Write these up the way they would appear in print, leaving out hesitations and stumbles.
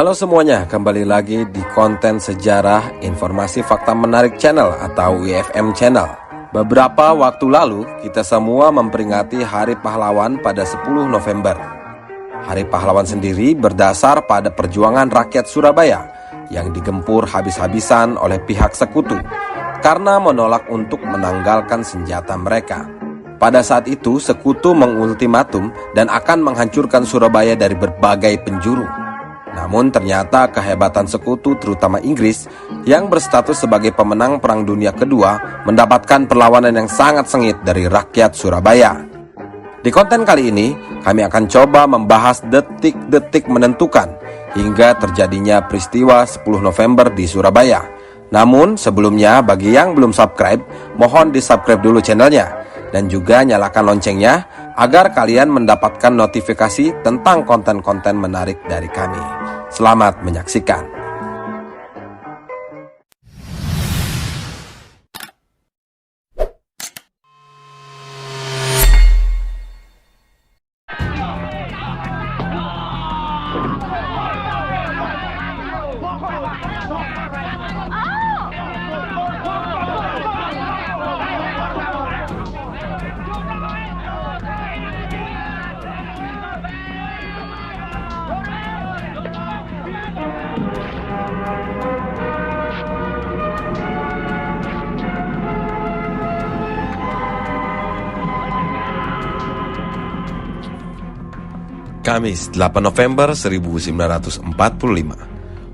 Halo semuanya, kembali lagi di konten sejarah informasi fakta menarik channel atau IFM channel. Beberapa waktu lalu kita semua memperingati Hari Pahlawan pada 10 November. Hari Pahlawan sendiri berdasar pada perjuangan rakyat Surabaya yang digempur habis-habisan oleh pihak sekutu karena menolak untuk menanggalkan senjata mereka. Pada saat itu sekutu mengultimatum dan akan menghancurkan Surabaya dari berbagai penjuru. Namun ternyata kehebatan sekutu terutama Inggris yang berstatus sebagai pemenang Perang Dunia Kedua mendapatkan perlawanan yang sangat sengit dari rakyat Surabaya. Di konten kali ini kami akan coba membahas detik-detik menentukan hingga terjadinya peristiwa 10 November di Surabaya. Namun sebelumnya bagi yang belum subscribe, mohon di-subscribe dulu channelnya dan juga nyalakan loncengnya agar kalian mendapatkan notifikasi tentang konten-konten menarik dari kami. Selamat menyaksikan. Kamis 8 November 1945.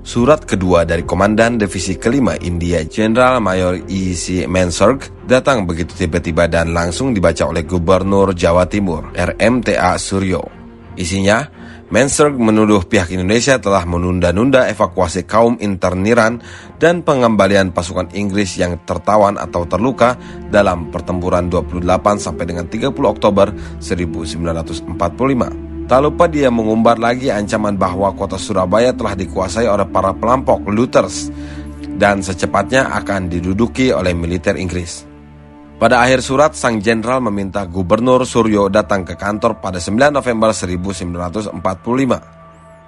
Surat kedua dari Komandan Divisi Kelima India Jenderal Mayor E.C. Mansarg datang begitu tiba-tiba dan langsung dibaca oleh Gubernur Jawa Timur R.M.T.A. Suryo. Isinya, Mansarg menuduh pihak Indonesia telah menunda-nunda evakuasi kaum interniran dan pengembalian pasukan Inggris yang tertawan atau terluka dalam pertempuran 28 sampai dengan 30 Oktober 1945. Tak lupa dia mengumbar lagi ancaman bahwa kota Surabaya telah dikuasai oleh para perampok Luthers dan secepatnya akan diduduki oleh militer Inggris. Pada akhir surat, sang jenderal meminta Gubernur Suryo datang ke kantor pada 9 November 1945.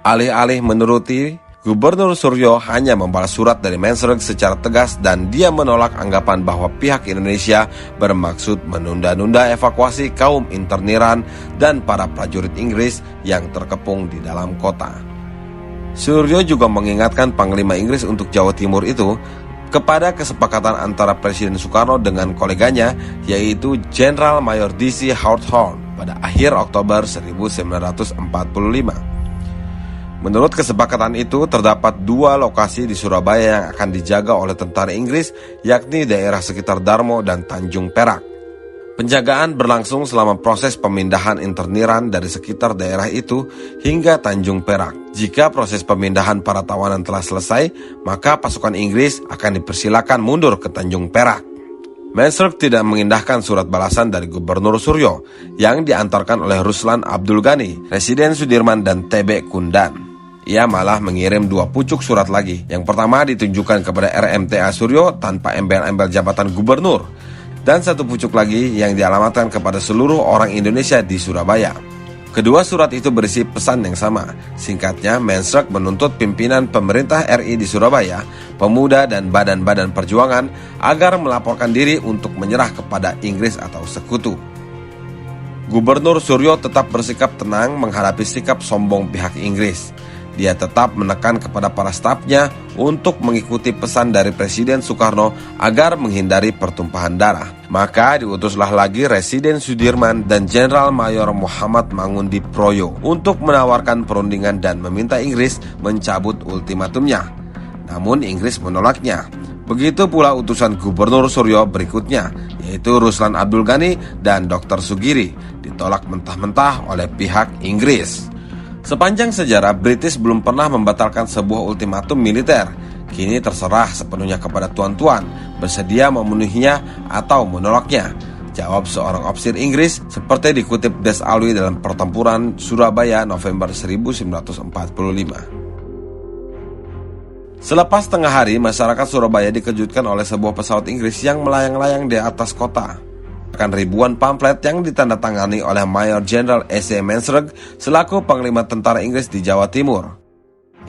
Alih-alih menuruti, Gubernur Suryo hanya membalas surat dari Mansarg secara tegas dan dia menolak anggapan bahwa pihak Indonesia bermaksud menunda-nunda evakuasi kaum interniran dan para prajurit Inggris yang terkepung di dalam kota. Suryo juga mengingatkan Panglima Inggris untuk Jawa Timur itu kepada kesepakatan antara Presiden Soekarno dengan koleganya yaitu Jenderal Mayor D.C. Hawthorne pada akhir Oktober 1945. Menurut kesepakatan itu, terdapat dua lokasi di Surabaya yang akan dijaga oleh tentara Inggris, yakni daerah sekitar Darmo dan Tanjung Perak. Penjagaan berlangsung selama proses pemindahan interniran dari sekitar daerah itu hingga Tanjung Perak. Jika proses pemindahan para tawanan telah selesai, maka pasukan Inggris akan dipersilakan mundur ke Tanjung Perak. Mansarg tidak mengindahkan surat balasan dari Gubernur Suryo yang diantarkan oleh Ruslan Abdul Ghani, Residen Sudirman dan T.B. Kundan. Ia malah mengirim dua pucuk surat lagi. Yang pertama ditunjukkan kepada R.M.T.A. Suryo tanpa embel-embel jabatan gubernur, dan satu pucuk lagi yang dialamatkan kepada seluruh orang Indonesia di Surabaya. Kedua surat itu berisi pesan yang sama. Singkatnya, Mansarg menuntut pimpinan pemerintah RI di Surabaya, pemuda dan badan-badan perjuangan agar melaporkan diri untuk menyerah kepada Inggris atau sekutu. Gubernur Suryo tetap bersikap tenang menghadapi sikap sombong pihak Inggris. Dia tetap menekan kepada para stafnya untuk mengikuti pesan dari Presiden Soekarno agar menghindari pertumpahan darah. Maka diutuslah lagi Residen Sudirman dan Jenderal Mayor Muhammad Mangundi Proyo untuk menawarkan perundingan dan meminta Inggris mencabut ultimatumnya. Namun Inggris menolaknya. Begitu pula utusan Gubernur Suryo berikutnya, yaitu Ruslan Abdul Ghani dan Dr. Sugiri, ditolak mentah-mentah oleh pihak Inggris. Sepanjang sejarah, British belum pernah membatalkan sebuah ultimatum militer. Kini terserah sepenuhnya kepada tuan-tuan bersedia memenuhinya atau menolaknya, jawab seorang ofisir Inggris seperti dikutip Des Alwi dalam pertempuran Surabaya November 1945. Selepas tengah hari, masyarakat Surabaya dikejutkan oleh sebuah pesawat Inggris yang melayang-layang di atas kota. Akan ribuan pamflet yang ditandatangani oleh Mayor Jenderal E.C. Mansarg selaku Panglima Tentara Inggris di Jawa Timur.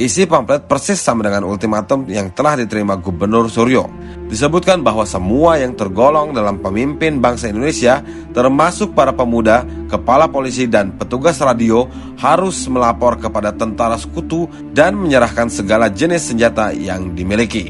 Isi pamflet persis sama dengan ultimatum yang telah diterima Gubernur Suryo. Disebutkan bahwa semua yang tergolong dalam pemimpin bangsa Indonesia, termasuk para pemuda, kepala polisi, dan petugas radio, harus melapor kepada tentara sekutu dan menyerahkan segala jenis senjata yang dimiliki.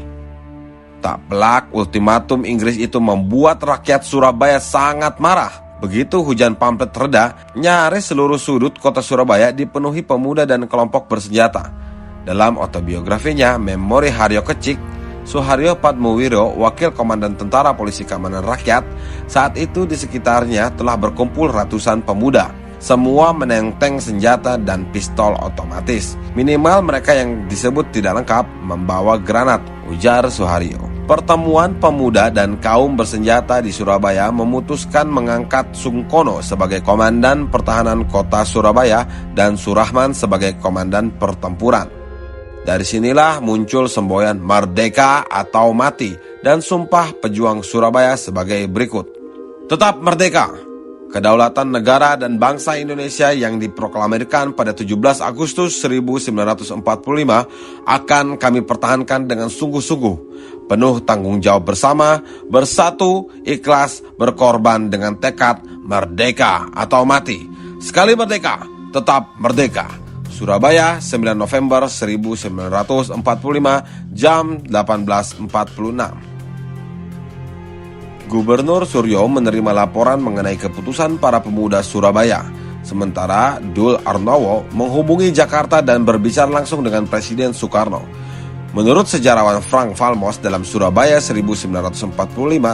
Tak pelak, ultimatum Inggris itu membuat rakyat Surabaya sangat marah. Begitu hujan pamflet reda, nyaris seluruh sudut kota Surabaya dipenuhi pemuda dan kelompok bersenjata. Dalam autobiografinya, Memori Haryo Kecik, Suharyo Padmowiro, wakil komandan tentara polisi keamanan rakyat, saat itu di sekitarnya telah berkumpul ratusan pemuda. Semua menenteng senjata dan pistol otomatis. Minimal mereka yang disebut tidak lengkap membawa granat, ujar Suharyo. Pertemuan pemuda dan kaum bersenjata di Surabaya memutuskan mengangkat Sungkono sebagai komandan pertahanan kota Surabaya dan Surahman sebagai komandan pertempuran. Dari sinilah muncul semboyan Merdeka atau Mati dan Sumpah Pejuang Surabaya sebagai berikut. Tetap merdeka! Kedaulatan negara dan bangsa Indonesia yang diproklamirkan pada 17 Agustus 1945 akan kami pertahankan dengan sungguh-sungguh, penuh tanggung jawab bersama, bersatu, ikhlas, berkorban dengan tekad merdeka atau mati. Sekali merdeka, tetap merdeka. Surabaya, 9 November 1945, jam 18.46. Gubernur Suryo menerima laporan mengenai keputusan para pemuda Surabaya. Sementara Dul Arnowo menghubungi Jakarta dan berbicara langsung dengan Presiden Soekarno. Menurut sejarawan Frank Falmos dalam Surabaya 1945,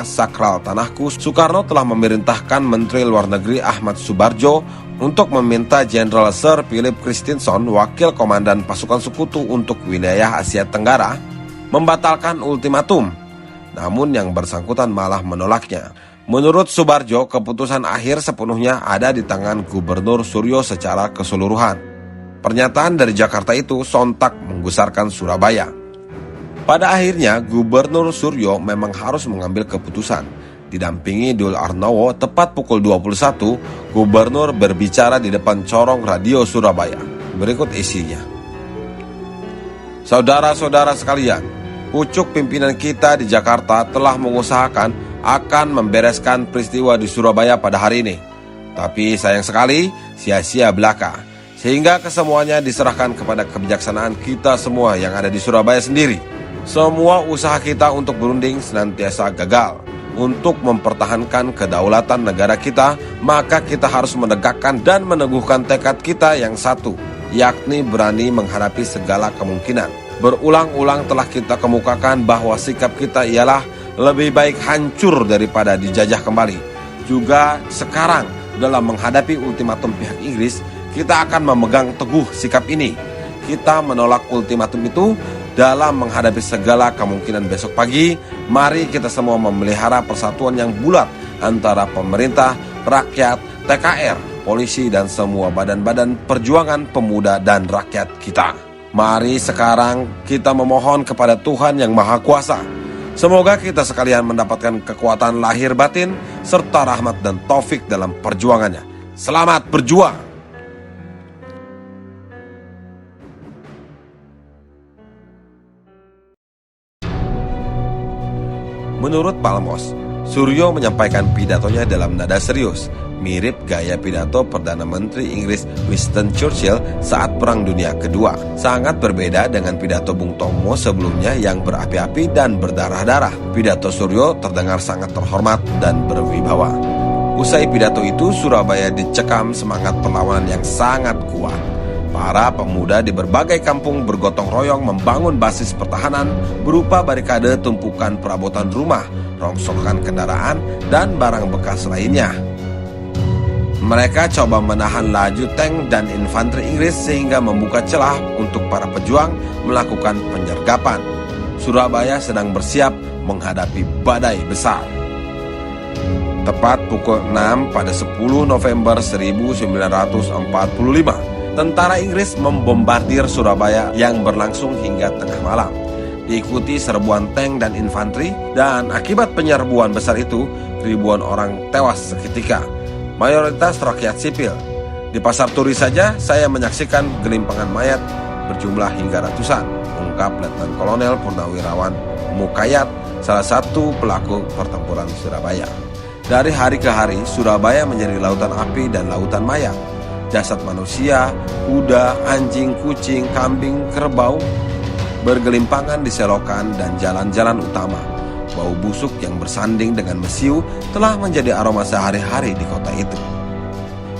Sakral Tanahku, Soekarno telah memerintahkan Menteri Luar Negeri Ahmad Subarjo untuk meminta Jenderal Sir Philip Christensen, wakil komandan pasukan sekutu untuk wilayah Asia Tenggara, membatalkan ultimatum. Namun yang bersangkutan malah menolaknya. Menurut Subarjo, keputusan akhir sepenuhnya ada di tangan Gubernur Suryo secara keseluruhan. Pernyataan dari Jakarta itu sontak menggusarkan Surabaya. Pada akhirnya, Gubernur Suryo memang harus mengambil keputusan. Didampingi Dul Arnowo, tepat pukul 21, Gubernur berbicara di depan corong radio Surabaya. Berikut isinya. Saudara-saudara sekalian, pucuk pimpinan kita di Jakarta telah mengusahakan akan membereskan peristiwa di Surabaya pada hari ini. Tapi sayang sekali, sia-sia belaka. Sehingga kesemuanya diserahkan kepada kebijaksanaan kita semua yang ada di Surabaya sendiri. Semua usaha kita untuk berunding senantiasa gagal. Untuk mempertahankan kedaulatan negara kita, maka kita harus menegakkan dan meneguhkan tekad kita yang satu, yakni berani menghadapi segala kemungkinan. Berulang-ulang telah kita kemukakan bahwa sikap kita ialah lebih baik hancur daripada dijajah kembali. Juga sekarang dalam menghadapi ultimatum pihak Inggris, kita akan memegang teguh sikap ini. Kita menolak ultimatum itu dalam menghadapi segala kemungkinan besok pagi. Mari kita semua memelihara persatuan yang bulat antara pemerintah, rakyat, TKR, polisi, dan semua badan-badan perjuangan pemuda dan rakyat kita. Mari sekarang kita memohon kepada Tuhan Yang Maha Kuasa. Semoga kita sekalian mendapatkan kekuatan lahir batin serta rahmat dan taufik dalam perjuangannya. Selamat berjuang! Menurut Palmos, Suryo menyampaikan pidatonya dalam nada serius, mirip gaya pidato Perdana Menteri Inggris Winston Churchill saat Perang Dunia Kedua. Sangat berbeda dengan pidato Bung Tomo sebelumnya yang berapi-api dan berdarah-darah. Pidato Suryo terdengar sangat terhormat dan berwibawa. Usai pidato itu, Surabaya dicekam semangat perlawanan yang sangat kuat. Para pemuda di berbagai kampung bergotong royong membangun basis pertahanan berupa barikade, tumpukan perabotan rumah, rongsokan kendaraan, dan barang bekas lainnya. Mereka coba menahan laju tank dan infanteri Inggris sehingga membuka celah untuk para pejuang melakukan penyergapan. Surabaya sedang bersiap menghadapi badai besar. Tepat pukul 6 pada 10 November 1945, tentara Inggris membombardir Surabaya yang berlangsung hingga tengah malam. Diikuti serbuan tank dan infanteri, dan akibat penyerbuan besar itu, ribuan orang tewas seketika, mayoritas rakyat sipil. Di Pasar Turi saja saya menyaksikan gelimpangan mayat berjumlah hingga ratusan, ungkap Letnan Kolonel Purnawirawan Mukayat, salah satu pelaku pertempuran Surabaya. Dari hari ke hari, Surabaya menjadi lautan api dan lautan mayat. Jasad manusia, kuda, anjing, kucing, kambing, kerbau bergelimpangan di selokan dan jalan-jalan utama. Bau busuk yang bersanding dengan mesiu telah menjadi aroma sehari-hari di kota itu.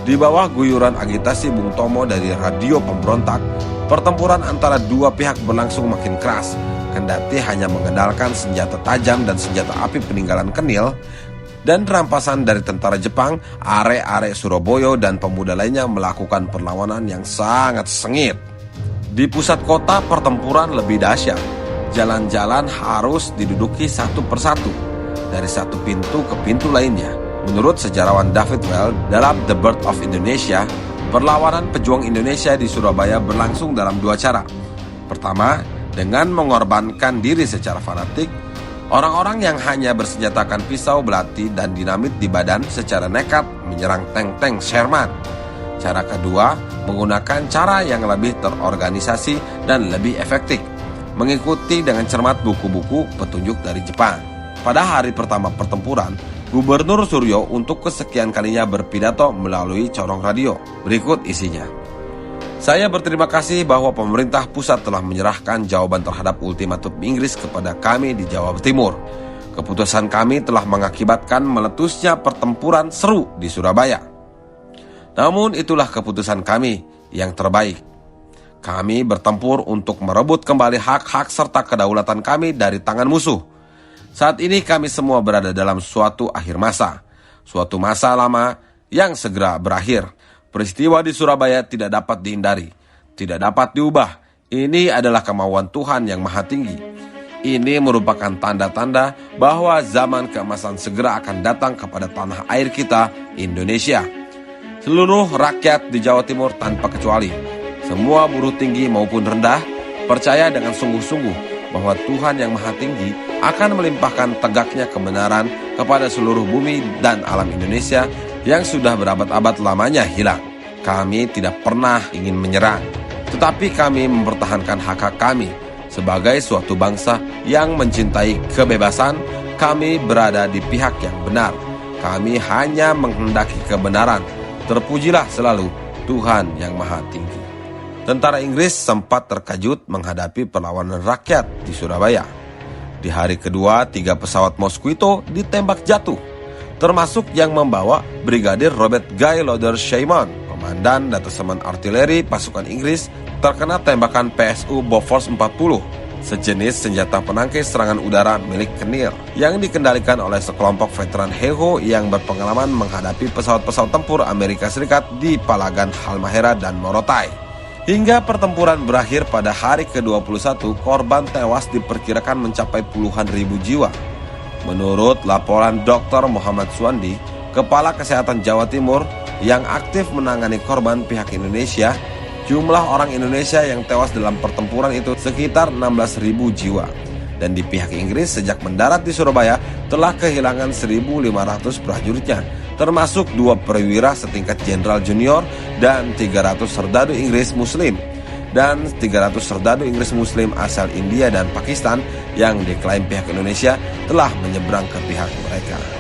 Di bawah guyuran agitasi Bung Tomo dari radio pemberontak, pertempuran antara dua pihak berlangsung makin keras. Kendati hanya mengandalkan senjata tajam dan senjata api peninggalan Kenil dan rampasan dari tentara Jepang, arek-arek Surabaya dan pemuda lainnya melakukan perlawanan yang sangat sengit. Di pusat kota pertempuran lebih dahsyat. Jalan-jalan harus diduduki satu persatu, dari satu pintu ke pintu lainnya. Menurut sejarawan David Well dalam The Birth of Indonesia, perlawanan pejuang Indonesia di Surabaya berlangsung dalam dua cara. Pertama, dengan mengorbankan diri secara fanatik, orang-orang yang hanya bersenjatakan pisau, belati, dan dinamit di badan secara nekat menyerang tank-tank Sherman. Cara kedua, menggunakan cara yang lebih terorganisasi dan lebih efektif, mengikuti dengan cermat buku-buku petunjuk dari Jepang. Pada hari pertama pertempuran, Gubernur Suryo untuk kesekian kalinya berpidato melalui corong radio. Berikut isinya. Saya berterima kasih bahwa pemerintah pusat telah menyerahkan jawaban terhadap ultimatum Inggris kepada kami di Jawa Timur. Keputusan kami telah mengakibatkan meletusnya pertempuran seru di Surabaya. Namun itulah keputusan kami yang terbaik. Kami bertempur untuk merebut kembali hak-hak serta kedaulatan kami dari tangan musuh. Saat ini kami semua berada dalam suatu akhir masa. Suatu masa lama yang segera berakhir. Peristiwa di Surabaya tidak dapat dihindari, tidak dapat diubah. Ini adalah kemauan Tuhan yang Maha Tinggi. Ini merupakan tanda-tanda bahwa zaman keemasan segera akan datang kepada tanah air kita, Indonesia. Seluruh rakyat di Jawa Timur tanpa kecuali, semua buruh tinggi maupun rendah, percaya dengan sungguh-sungguh bahwa Tuhan yang Maha Tinggi akan melimpahkan tegaknya kebenaran kepada seluruh bumi dan alam Indonesia yang sudah berabad-abad lamanya hilang. Kami tidak pernah ingin menyerang, tetapi kami mempertahankan hak-hak kami. Sebagai suatu bangsa yang mencintai kebebasan, kami berada di pihak yang benar. Kami hanya menghendaki kebenaran. Terpujilah selalu Tuhan yang Maha Tinggi. Tentara Inggris sempat terkejut menghadapi perlawanan rakyat di Surabaya. Di hari kedua, 3 pesawat Mosquito ditembak jatuh, termasuk yang membawa Brigadir Robert Guy Loder Sherman, komandan Detasemen Artileri pasukan Inggris, terkena tembakan PSU Bofors 40, sejenis senjata penangkis serangan udara milik Kenil, yang dikendalikan oleh sekelompok veteran Heiho yang berpengalaman menghadapi pesawat-pesawat tempur Amerika Serikat di Palagan, Halmahera, dan Morotai. Hingga pertempuran berakhir pada hari ke-21, korban tewas diperkirakan mencapai puluhan ribu jiwa. Menurut laporan Dr. Muhammad Suwandi, Kepala Kesehatan Jawa Timur yang aktif menangani korban pihak Indonesia, jumlah orang Indonesia yang tewas dalam pertempuran itu sekitar 16.000 jiwa. Dan di pihak Inggris sejak mendarat di Surabaya telah kehilangan 1.500 prajuritnya, termasuk 2 perwira setingkat jenderal junior dan 300 serdadu Inggris Muslim dan 300 serdadu Inggris Muslim asal India dan Pakistan yang diklaim pihak Indonesia telah menyeberang ke pihak mereka.